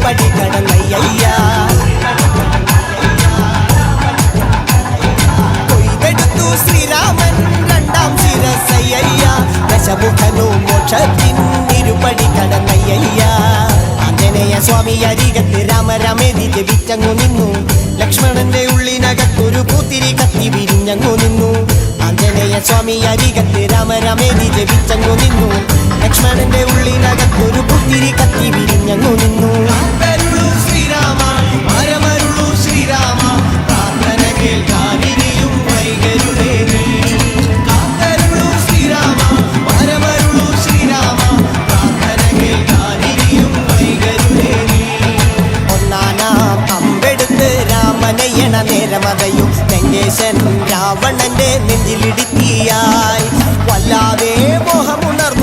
ഇരുപടി കടന്നയ്യ. കൊയ്തെടുത്തു ശ്രീരാമൻ രണ്ടാം ശിരസയ്യ. ദശമുഖനു മോക്ഷത്തിൻ ഇരുപടി കടന്നയ്യ. ആഞ്ജനേയ സ്വാമി അരികത്ത് രാമരാമേതി ജപിച്ചങ്ങു നിന്നു. ലക്ഷ്മണന്റെ ഉള്ളിനകത്തൊരു പൂത്തിരി കത്തി വിരിഞ്ഞങ്ങു നിന്നു. ആഞ്ജനേയ സ്വാമി അരികത്ത് രാമരാമേതി ജപിച്ചങ്ങു നിന്നു. ലക്ഷ്മണന്റെ ഉള്ളിനകത്തൊരു പൂത്തിരി കത്തി വിരിഞ്ഞങ്ങു നിന്നു. ശ്രീരാമ പരമരുളു ശ്രീരാമ പ്രാർത്ഥന കേൾക്കാം.